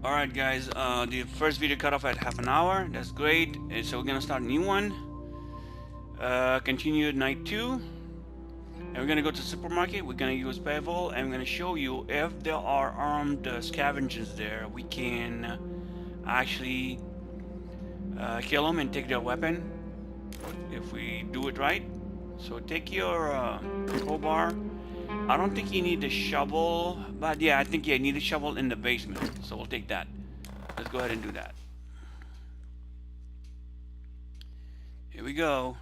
Alright guys, the first video cut off at half an hour. That's great. So we're gonna start a new one. Continue night 2. And we're gonna go to the supermarket. We're gonna use Bevel and we're gonna show you if there are armed scavengers there. We can actually kill them and take their weapon if we do it right. So take your crowbar. I don't think you need a shovel, but yeah, I think you need a shovel in the basement. So we'll take that. Let's go ahead and do that. Here we go.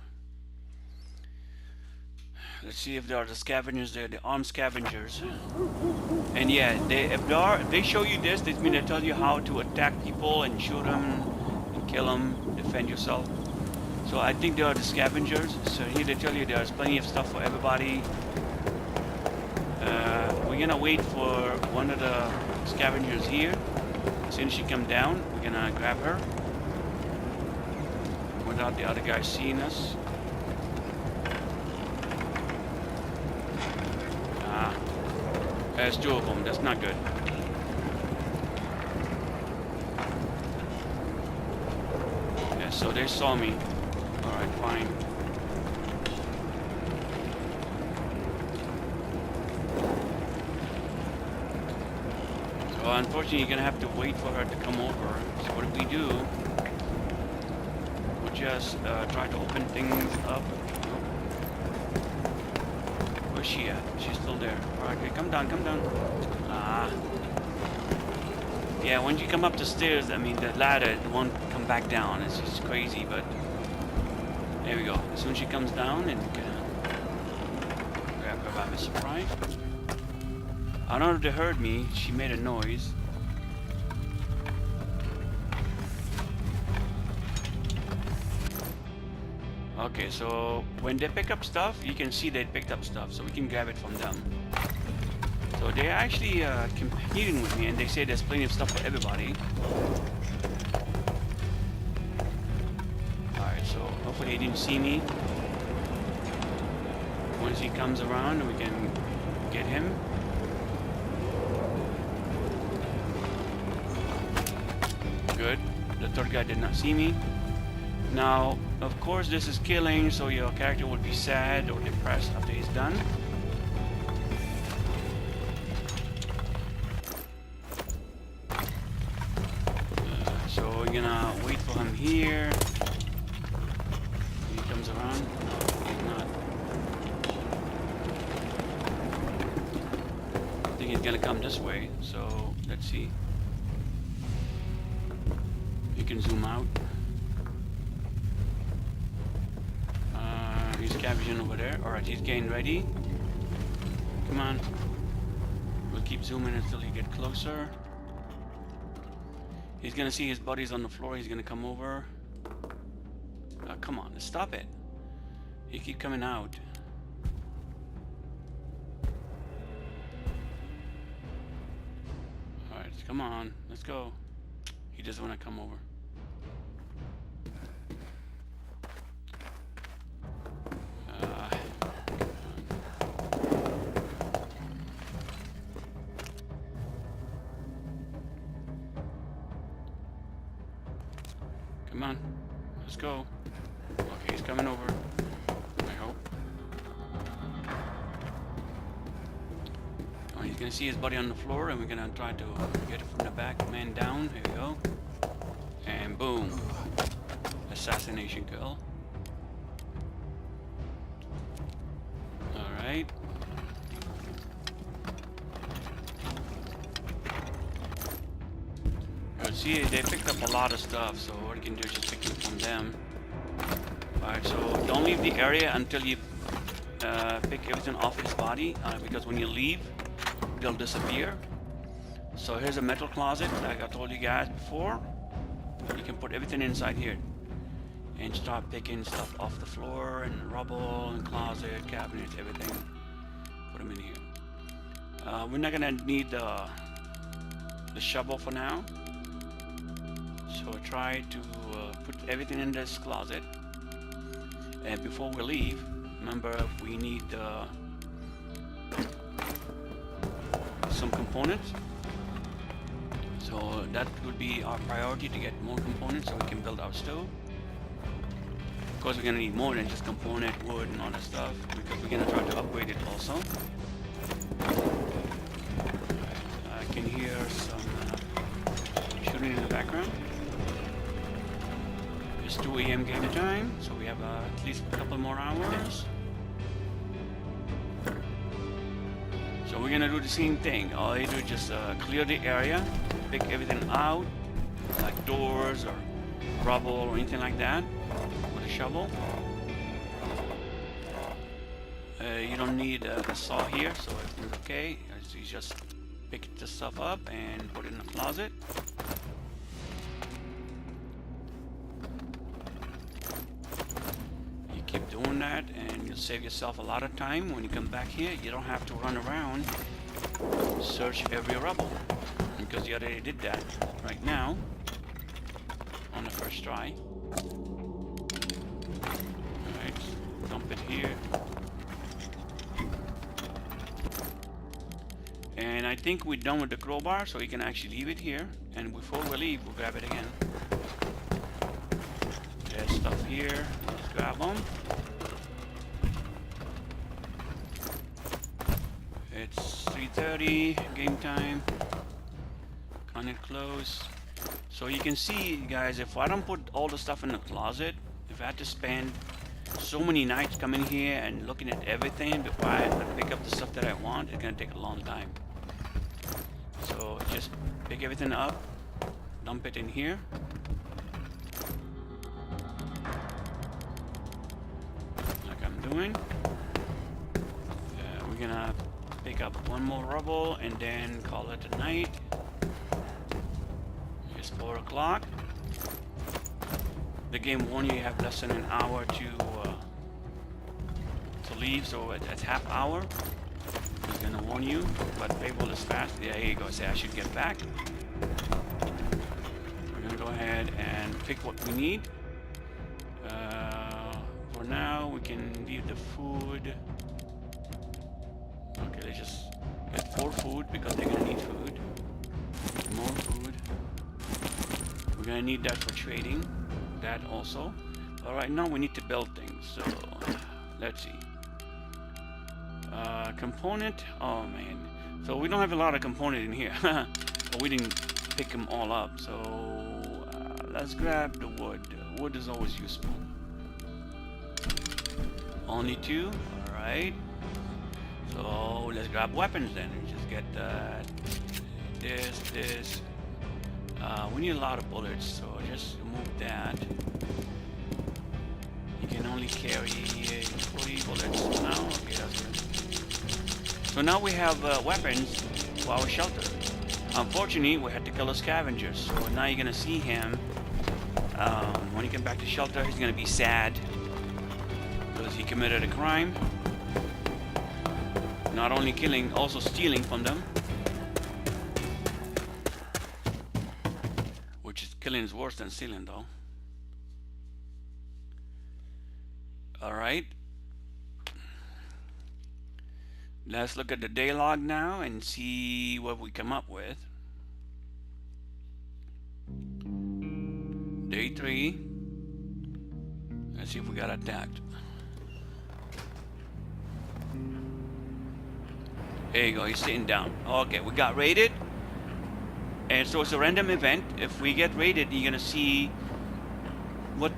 Let's see if there are the scavengers there, the armed scavengers. And yeah, if they show you this means they tell you how to attack people and shoot them and kill them, defend yourself. So I think there are the scavengers. So here they tell you there's plenty of stuff for everybody. We're gonna wait for one of the scavengers here. As soon as she comes down, we're gonna grab her without the other guys seeing us. There's 2 of them. That's not good. Yeah, so they saw me. Alright, fine. So unfortunately, you're gonna have to wait for her to come over. So what we do? We'll just try to open things up. Where's she at? She's still there. Alright, okay, come down, come down. Yeah, when you come up the stairs, I mean, the ladder won't come back down. It's just crazy, but there we go. As soon as she comes down, and we're gonna grab her by surprise. I don't know if they heard me. She made a noise. Okay, so when they pick up stuff, you can see they picked up stuff, so we can grab it from them. So they're actually competing with me, and they say there's plenty of stuff for everybody. Alright, so hopefully he didn't see me. Once he comes around, we can get him. Good. The third guy did not see me. Now, of course, this is killing, so your character will be sad or depressed after he's done. So we're gonna wait for him here. He comes around. No, he's not. I think he's gonna come this way, so let's see. You can zoom out. He's scavenging over there. Alright, he's getting ready. Come on. We'll keep zooming until he gets closer. He's gonna see his buddies on the floor. He's gonna come over. Come on, stop it. You keep coming out. Alright, come on. Let's go. He doesn't want to come over. Come on, let's go. Okay, he's coming over. I hope. Oh, he's gonna see his buddy on the floor, and we're gonna try to get it from the back. Man down. Here we go. And boom. Assassination kill. Alright. See, they picked up a lot of stuff, so what you can do is just pick it from them. Alright, so don't leave the area until you pick everything off his body, because when you leave, they'll disappear. So here's a metal closet, like I told you guys before. You can put everything inside here and start picking stuff off the floor and rubble and closet, cabinets, everything. Put them in here. We're not gonna need the shovel for now. So try to put everything in this closet. And before we leave, remember we need some components. So So that would be our priority, to get more components so we can build our stove. Of course, we're gonna need more than just component, wood, and all that stuff, because we're gonna try to upgrade it also. I can hear some shooting in the background. It's 2 a.m. game time, so we have at least a couple more hours. So we're gonna do the same thing. All you do is just clear the area, pick everything out, like doors or rubble or anything like that, with a shovel. You don't need a saw here, so everything's okay. So you just pick the stuff up and put it in the closet. You keep doing that, and you'll save yourself a lot of time. When you come back here, you don't have to run around, search every rubble, because you already did that right now on the first try. Alright, dump it here. And I think we're done with the crowbar, so we can actually leave it here. And before we leave, we'll grab it again. There's stuff here. Let's grab them. It's 3:30, game time. Kinda close. So you can see, guys, if I don't put all the stuff in the closet, if I had to spend so many nights coming here and looking at everything before I pick up the stuff that I want, it's gonna take a long time. So just pick everything up, dump it in here. Like I'm doing. We're gonna pick up one more rubble and then call it a night. It's 4 o'clock. The game warns you have less than an hour to leave, so it's half hour. It's gonna warn you, but paintball is fast. Yeah, here you go. Say I should get back. We're gonna go ahead and pick what we need. For now, we can leave the food. Okay, let's just get 4 food because they're gonna need food. More food. We're gonna need that for trading. That also. All right, now we need to build things. So let's see. Component. Oh man. So we don't have a lot of component in here, but we didn't pick them all up. So let's grab the wood. Wood is always useful. Only 2. All right. So let's grab weapons then. Just get this. We need a lot of bullets, so just remove that. You can only carry 40 bullets now. Okay, that's good. So now we have weapons for our shelter. Unfortunately, we had to kill a scavenger, so now you're gonna see him. When he comes back to shelter, he's gonna be sad because he committed a crime. Not only killing, also stealing from them. Which is killing is worse than stealing, though. Alright. Let's look at the day log now and see what we come up with. Day 3. Let's see if we got attacked. There you go, he's sitting down. Okay, we got raided. And so it's a random event. If we get raided, you're gonna see what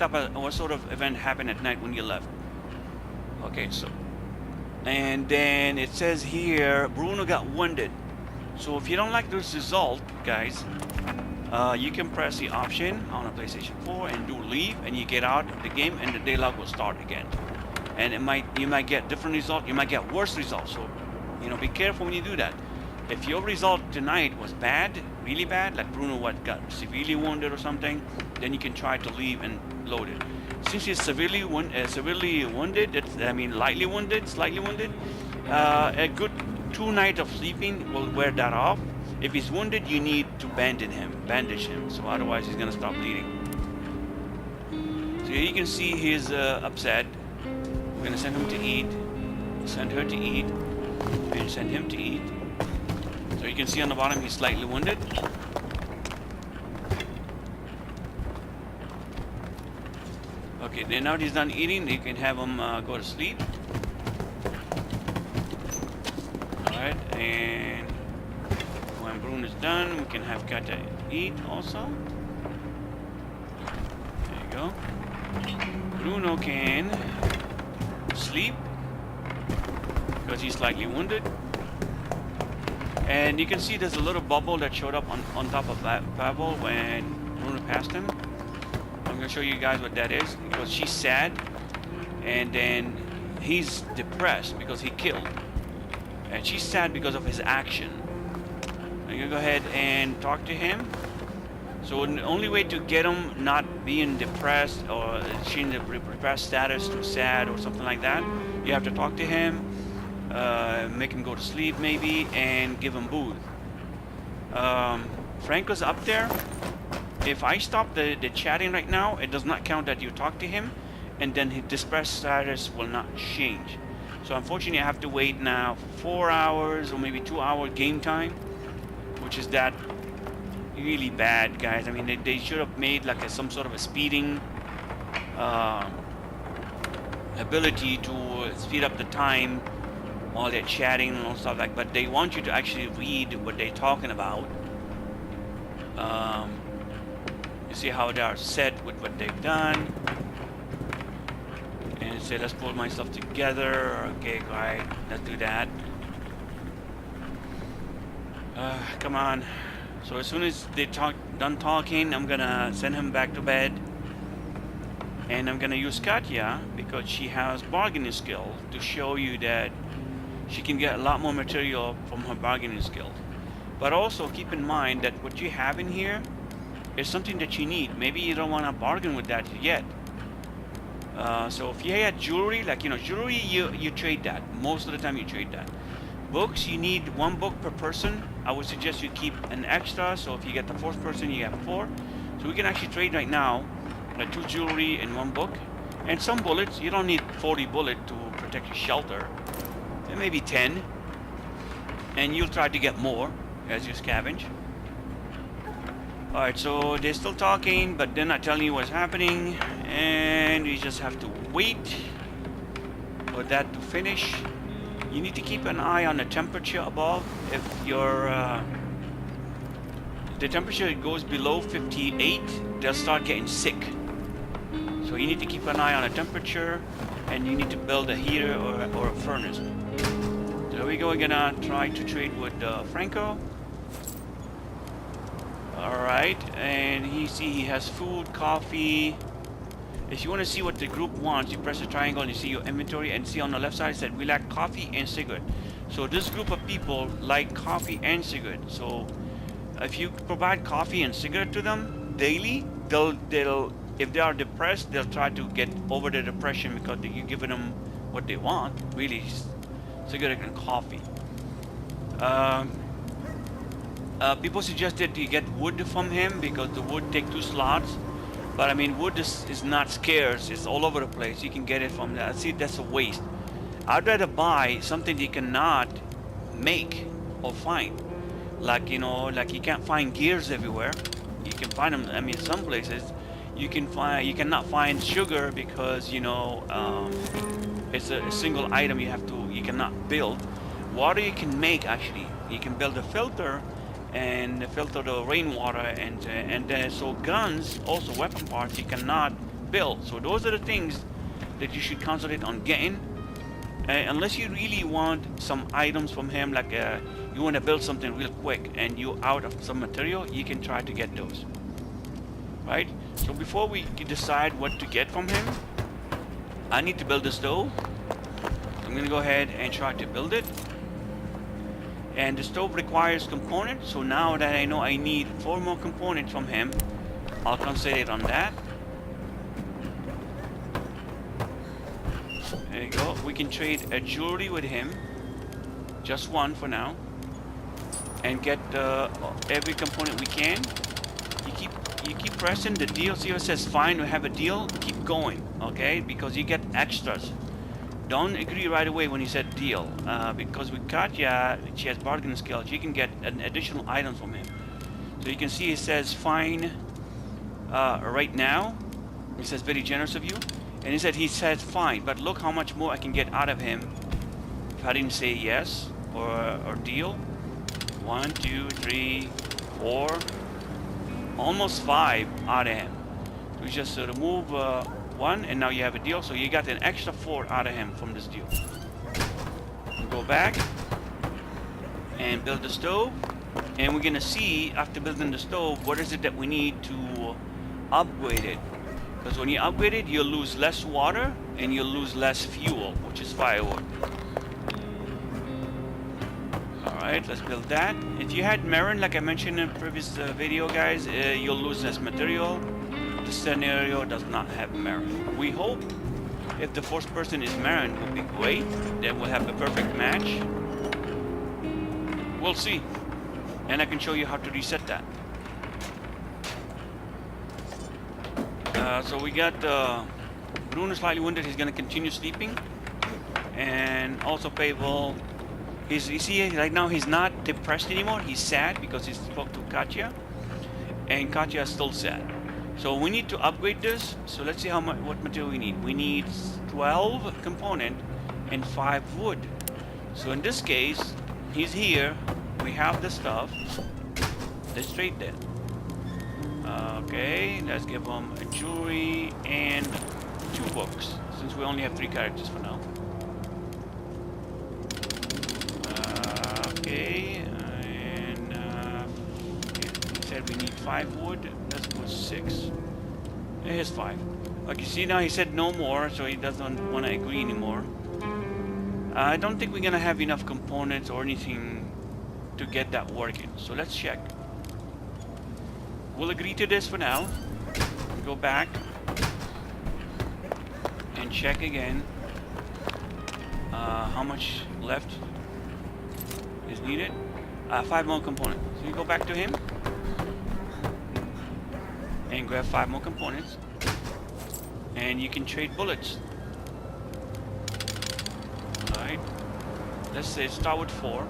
sort of event happened at night when you left. Okay, so and then it says here Bruno got wounded. So if you don't like this result, guys, you can press the option on a PlayStation 4 and do leave, and you get out of the game, and the day log will start again. And you might get different result. You might get worse results. So be careful when you do that. If your result tonight was bad, really bad, like Bruno got severely wounded or something, then you can try to leave and load it. Since he's severely wounded, lightly wounded, slightly wounded, a good 2 nights of sleeping will wear that off. If he's wounded, you need to bandage him, so otherwise he's gonna stop bleeding. So here you can see he's upset. We're gonna send him to eat, send her to eat, and send him to eat. So you can see on the bottom he's slightly wounded. Okay, then now he's done eating, you can have him go to sleep. Alright, and when Bruno is done, we can have Katja eat also. There you go. Bruno can sleep because he's slightly wounded. And you can see there's a little bubble that showed up on top of Pavel when Bruno passed him. I'm going to show you guys what that is, because she's sad and then he's depressed because he killed. And she's sad because of his action. I'm going to go ahead and talk to him. So the only way to get him not being depressed or change the depressed status to sad or something like that, you have to talk to him, make him go to sleep maybe, and give him booze. Franco's up there. If I stop the chatting right now, it does not count that you talk to him, and then his depressed status will not change. So unfortunately I have to wait now 4 hours or maybe 2 hour game time, which is that really bad, guys. I mean, they should have made like some sort of a speeding ability to speed up the time while they're chatting and all stuff like. But they want you to actually read what they're talking about. You see how they are set with what they've done, and say, let's pull myself together. Okay, right, let's do that. Come on. So as soon as they done talking, I'm gonna send him back to bed, and I'm gonna use Katja because she has bargaining skill to show you that she can get a lot more material from her bargaining skill. But also keep in mind that what you have in here is something that you need. Maybe you don't want to bargain with that yet. So if you had jewelry, like, you know, jewelry, you trade that. Most of the time you trade that. Books, you need 1 book per person. I would suggest you keep an extra, so if you get the 4th person, you have 4. So we can actually trade right now 2 jewelry and 1 book. And some bullets. You don't need 40 bullets to protect your shelter. And maybe 10. And you'll try to get more as you scavenge. Alright, so they're still talking, but they're not telling you what's happening. And we just have to wait for that to finish. You need to keep an eye on the temperature above. If your the temperature goes below 58, they'll start getting sick. So you need to keep an eye on the temperature, and you need to build a heater or a furnace. So there we go. We're gonna try to trade with Franco. Alright, and he has food, coffee. If you want to see what the group wants, you press the triangle and you see your inventory, and see on the left side it said we like coffee and cigarette. So this group of people like coffee and cigarette. So if you provide coffee and cigarette to them daily, they'll if they are depressed, they'll try to get over the depression because you're giving them what they want, really, cigarette and coffee. People suggested you get wood from him because the wood take 2 slots. But I mean, wood is not scarce. It's all over the place. You can get it from that. See, that's a waste. I'd rather buy something you cannot make or find. Like, you know, like you can't find gears everywhere. You can find them. I mean, some places you cannot find sugar because, you know, it's a single item. You cannot build. Water you can make, actually. You can build a filter and filter the rainwater, and so guns, also weapon parts, you cannot build. So those are the things that you should concentrate on getting, unless you really want some items from him, like you want to build something real quick and you're out of some material, you can try to get those, right? So before we decide what to get from him, I need to build a stove. I'm gonna go ahead and try to build it. And the stove requires components, so now that I know I need 4 more components from him, I'll concentrate on that. There you go. We can trade a jewelry with him, just 1 for now, and get every component we can. You keep pressing the deal. See what it says? Fine, we have a deal. Keep going, okay? Because you get extras. Don't agree right away when he said deal, because with Katja, she has bargaining skills. You can get an additional items from him. So you can see it says fine right now. It says very generous of you. And he said fine, but look how much more I can get out of him if I didn't say yes or deal. 1, 2, 3, 4, almost 5 out of him. We just remove 1, and now you have a deal. So you got an extra 4 out of him from this deal. Go back and build the stove, and we're gonna see after building the stove what is it that we need to upgrade it. Because when you upgrade it, you'll lose less water and you'll lose less fuel, which is firewood. Alright, let's build that. If you had Marin, like I mentioned in the previous video, guys, you'll lose less material. This scenario does not have Marin. We hope if the fourth person is Marin, would be great. Then we'll have the perfect match. We'll see. And I can show you how to reset that. So we got Bruno slightly wounded. He's going to continue sleeping. And also Pavel, you see right now he's not depressed anymore. He's sad because he spoke to Katya. And Katya is still sad. So we need to upgrade this. So let's see what material we need. We need 12 component and 5 wood. So in this case, he's here. We have the stuff. Let's trade that. Okay, let's give him a jewelry and 2 books, since we only have 3 characters for now. Okay, and he said we need 5 wood. Let's go 6. Here's 5. Like you see now, he said no more, so he doesn't want to agree anymore. I don't think we're gonna have enough components or anything to get that working. So let's check. We'll agree to this for now. Go back and check again how much left is needed. 5 more components. So you go back to him and grab 5 more components, and you can trade bullets. Alright, let's say start with 4.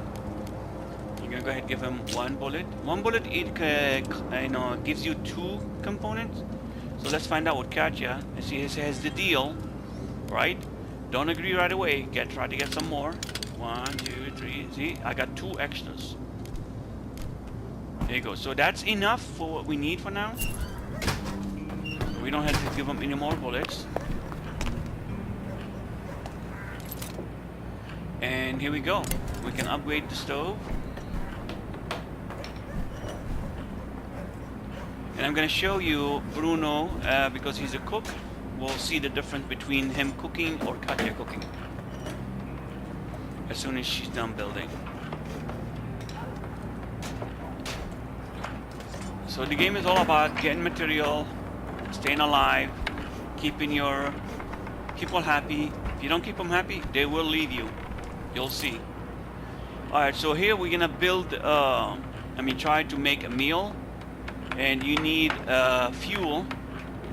You're gonna go ahead and give him 1 bullet. 1 bullet, it gives you 2 components. So let's find out what Katya. See, it has the deal, right? Don't agree right away. Try to get some more. 1, 2, 3. See, I got 2 extras. There you go. So that's enough for what we need for now. We don't have to give him any more bullets. And here we go. We can upgrade the stove. And I'm going to show you Bruno, because he's a cook. We'll see the difference between him cooking or Katya cooking as soon as she's done building. So the game is all about getting material, staying alive, keeping your people happy. If you don't keep them happy, they will leave you. You'll see. Alright, so here we're gonna build, try to make a meal. And you need fuel.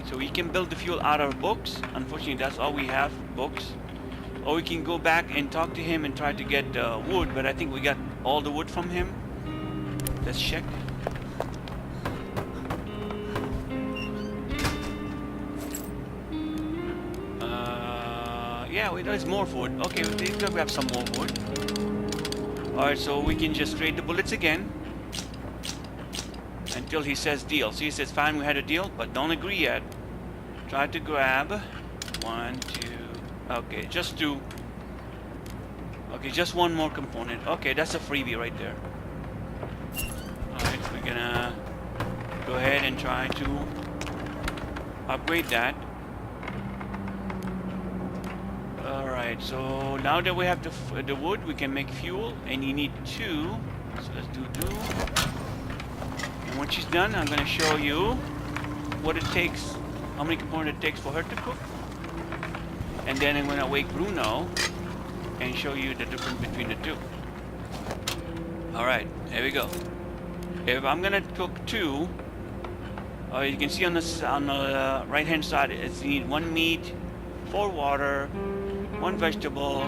So we can build the fuel out of books. Unfortunately, that's all we have, books. Or we can go back and talk to him and try to get wood. But I think we got all the wood from him. Let's check. Yeah, there's more wood. Okay, we can grab some more wood. Alright, so we can just trade the bullets again until he says deal. So he says fine, we had a deal, but don't agree yet. Try to grab 1, 2. Okay, just 2. Okay, just 1 more component. Okay, that's a freebie right there. Alright, we're gonna go ahead and try to upgrade that. Alright, so now that we have the wood, we can make fuel, and you need 2. So let's do 2. And when she's done, I'm going to show you what it takes, how many components it takes for her to cook. And then I'm going to wake Bruno and show you the difference between the 2. Alright, here we go. If I'm going to cook 2, you can see on the right hand side, you need 1 meat, 4 water, 1 vegetable,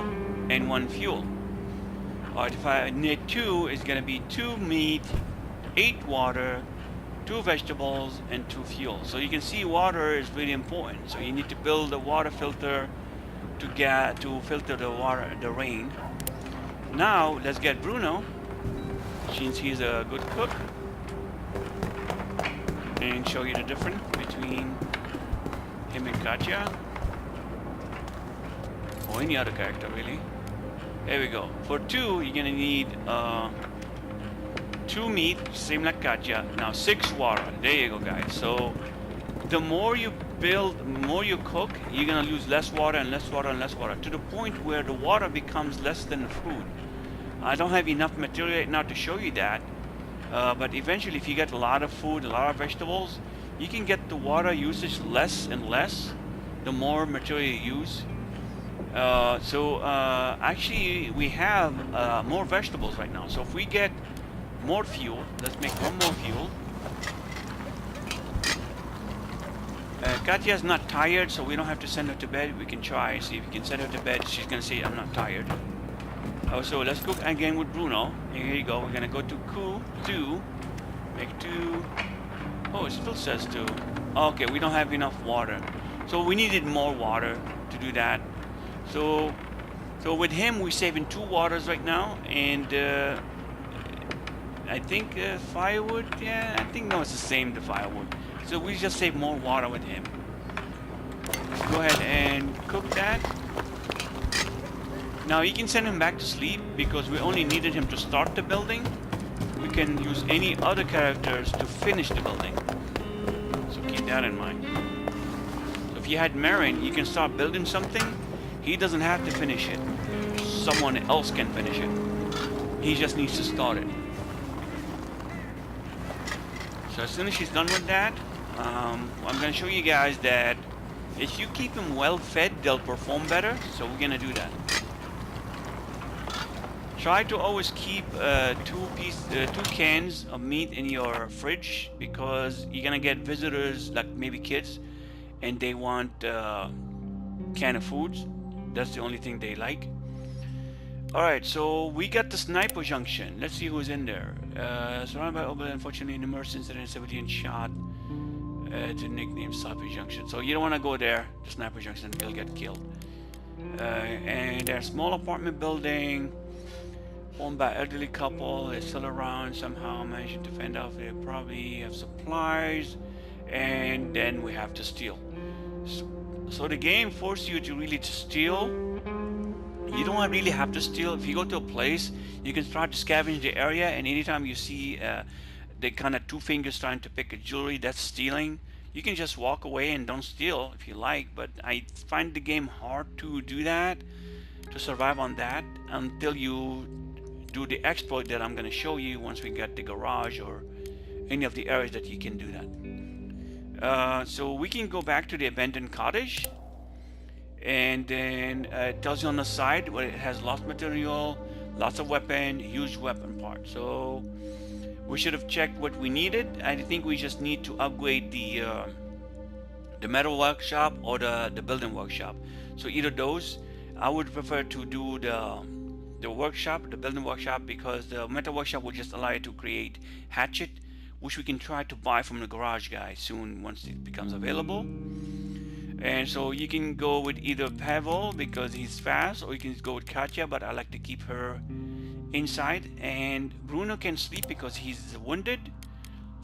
and 1 fuel. Alright, if I need 2, it's going to be 2 meat, 8 water, 2 vegetables, and 2 fuel. So you can see water is really important. So you need to build a water filter to filter the water, the rain. Now let's get Bruno, since he's a good cook, and show you the difference between him and Katya, or any other character really. There we go. For 2, you're gonna need 2 meat, same like Katya. Now 6 water. There you go, guys. So the more you build, the more you cook, you're gonna lose less water and less water and less water, to the point where the water becomes less than the food. I don't have enough material right now to show you that, but eventually if you get a lot of food, a lot of vegetables, you can get the water usage less and less the more material you use. Actually we have more vegetables right now. So if we get more fuel, let's make 1 more fuel. Katya's not tired, so we don't have to send her to bed. We can try, see if we can send her to bed. She's gonna say, I'm not tired. So let's cook again with Bruno. Here you go. We're gonna go to 2, make 2. Oh, it still says 2. Okay, we don't have enough water. So we needed more water to do that. So with him, we're saving 2 waters right now, and I think firewood. Yeah, I think no, it's the same, the firewood. So we just save more water with him. Let's go ahead and cook that. Now you can send him back to sleep because we only needed him to start the building. We can use any other characters to finish the building. So keep that in mind. So if you had Marin, you can start building something. He doesn't have to finish it. Someone else can finish it. He just needs to start it. So as soon as she's done with that, I'm going to show you guys that if you keep them well fed, they'll perform better. So we're going to do that. Try to always keep 2 cans of meat in your fridge, because you're going to get visitors, like maybe kids, and they want can of foods. That's the only thing they like. Alright, so we got the sniper junction. Let's see who's in there. Surrounded by Obel, unfortunately, in immersed incident, civilian shot to nickname Sniper Junction. So you don't want to go there, the Sniper Junction, you'll get killed. And there's a small apartment building owned by elderly couple. They're still around, somehow managing to fend off. They probably have supplies, and then we have to steal. So the game forces you to really steal. You don't really have to steal. If you go to a place, you can start to scavenge the area, and anytime you see the kind of 2 fingers trying to pick a jewelry, that's stealing. You can just walk away and don't steal if you like, but I find the game hard to do that, to survive on that, until you do the exploit that I'm going to show you once we get the garage or any of the areas that you can do that. So we can go back to the abandoned cottage, and then it tells you on the side where it has lost material, lots of weapon, huge weapon parts. So we should have checked what we needed. I think we just need to upgrade the metal workshop or the building workshop. So either those. I would prefer to do the workshop, the building workshop, because the metal workshop will just allow you to create hatchet, which we can try to buy from the garage guy soon once it becomes available. And so you can go with either Pavel because he's fast, or you can go with Katya, but I like to keep her inside. And Bruno can sleep because he's wounded,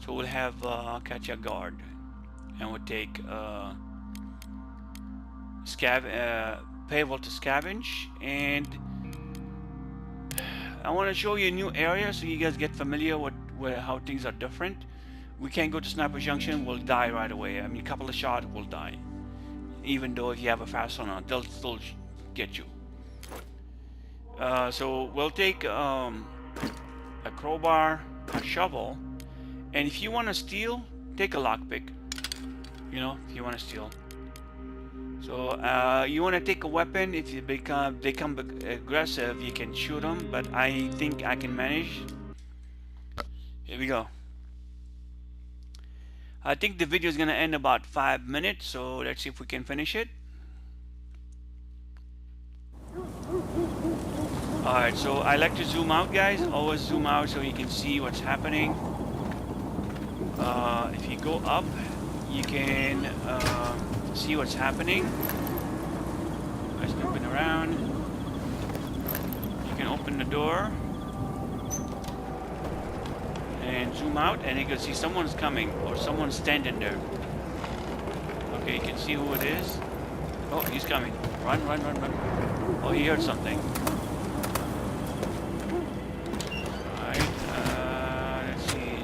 so we'll have Katya guard, and we'll take Pavel to scavenge. And I want to show you a new area so you guys get familiar with how things are different. We can't go to Sniper Junction, we'll die right away. I mean, a couple of shots, we'll die. Even though if you have a fast runner, they'll still get you. So we'll take a crowbar, a shovel, and if you want to steal, take a lockpick. You know, if you want to steal. So you want to take a weapon. If they become aggressive, you can shoot them, but I think I can manage. Here we go. I think the video is going to end about 5 minutes, so let's see if we can finish it. Alright, so I like to zoom out, guys. Always zoom out so you can see what's happening. go up, you can see what's happening. By snooping around, you can open the door and zoom out, and you can see someone's coming or someone's standing there. Okay, you can see who it is. Oh, he's coming. Run, run, run, run. Oh, he heard something. Alright, let's see.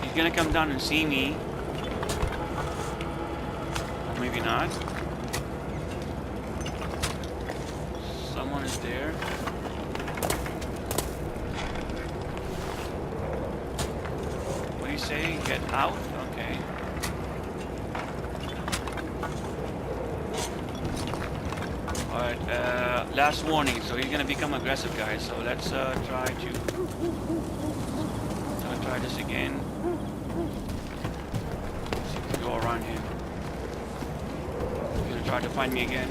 He's gonna come down and see me. Or maybe not. Someone is there. What do you say? Get out? Okay. Alright, last warning, so he's gonna become aggressive, guys. So let's try this again. See if we can go around him. He's gonna try to find me again.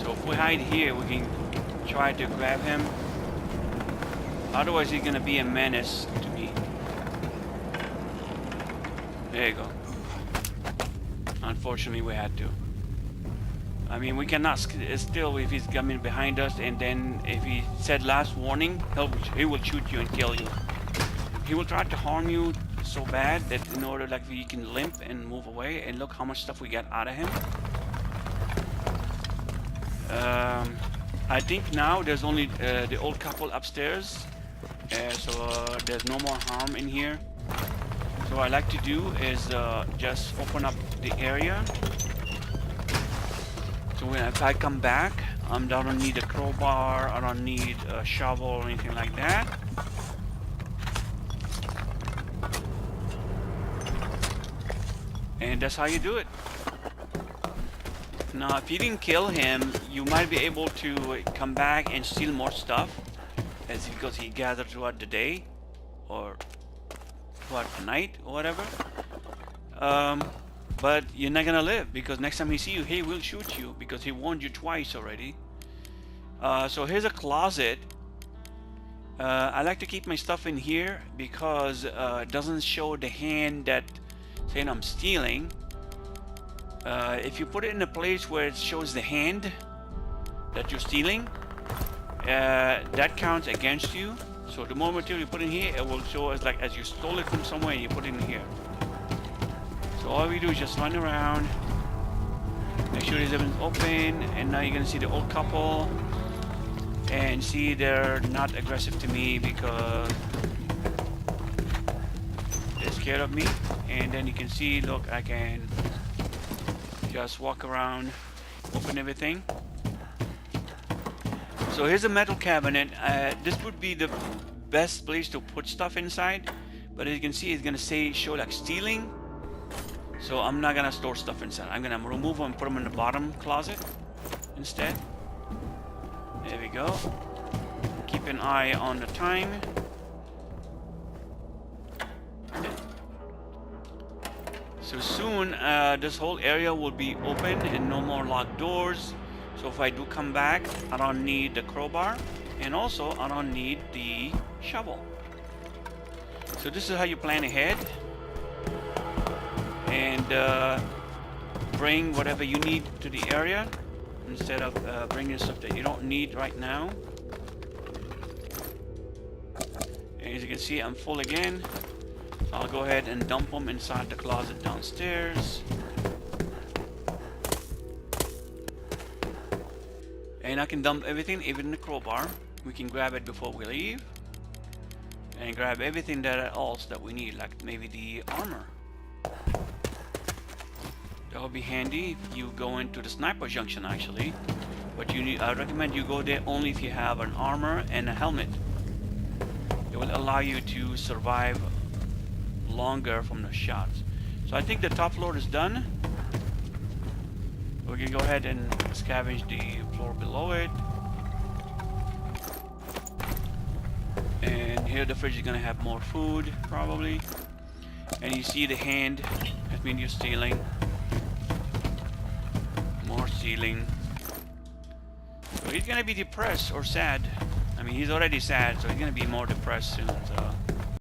So if we hide here, we can try to grab him. Otherwise, he's gonna be a menace to me. There you go. Unfortunately, we had to. I mean, we cannot still if he's coming behind us, and then if he said last warning, he will shoot you and kill you. He will try to harm you so bad that in order like we can limp and move away. And look how much stuff we got out of him. I think now there's only the old couple upstairs, so there's no more harm in here. So what I like to do is just open up the area. So when if I come back, I don't need a crowbar, I don't need a shovel or anything like that. And that's how you do it. Now, if you didn't kill him, you might be able to come back and steal more stuff, as because he gathered throughout the day or throughout the night or whatever. But you're not gonna live, because next time he see you, he will shoot you, because he warned you twice already. So here's a closet. I like to keep my stuff in here because it doesn't show the hand that saying I'm stealing. If you put it in a place where it shows the hand that you're stealing, that counts against you. So the more material you put in here, it will show as like as you stole it from somewhere and you put it in here. So all we do is just run around, make sure everything's open, and now you're gonna see the old couple, and see they're not aggressive to me because they're scared of me. And then you can see, look, I can just walk around, open everything. So here's a metal cabinet. This would be the best place to put stuff inside, but as you can see, it's gonna show like stealing. So I'm not gonna store stuff inside. I'm gonna remove them and put them in the bottom closet instead. There we go. Keep an eye on the time. So soon this whole area will be open and no more locked doors. So if I do come back, I don't need the crowbar, and also I don't need the shovel. So this is how you plan ahead. And bring whatever you need to the area instead of bringing stuff that you don't need right now. And as you can see, I'm full again. So I'll go ahead and dump them inside the closet downstairs. And I can dump everything, even the crowbar. We can grab it before we leave. And grab everything else that we need, like maybe the armor. That will be handy if you go into the sniper junction actually. But I recommend you go there only if you have an armor and a helmet. It will allow you to survive longer from the shots. So I think the top floor is done. We can go ahead and scavenge the floor below it. And here the fridge is gonna have more food probably. And you see the hand, that means you're stealing. More stealing. So he's gonna be depressed or sad. I mean, he's already sad, so he's gonna be more depressed soon. So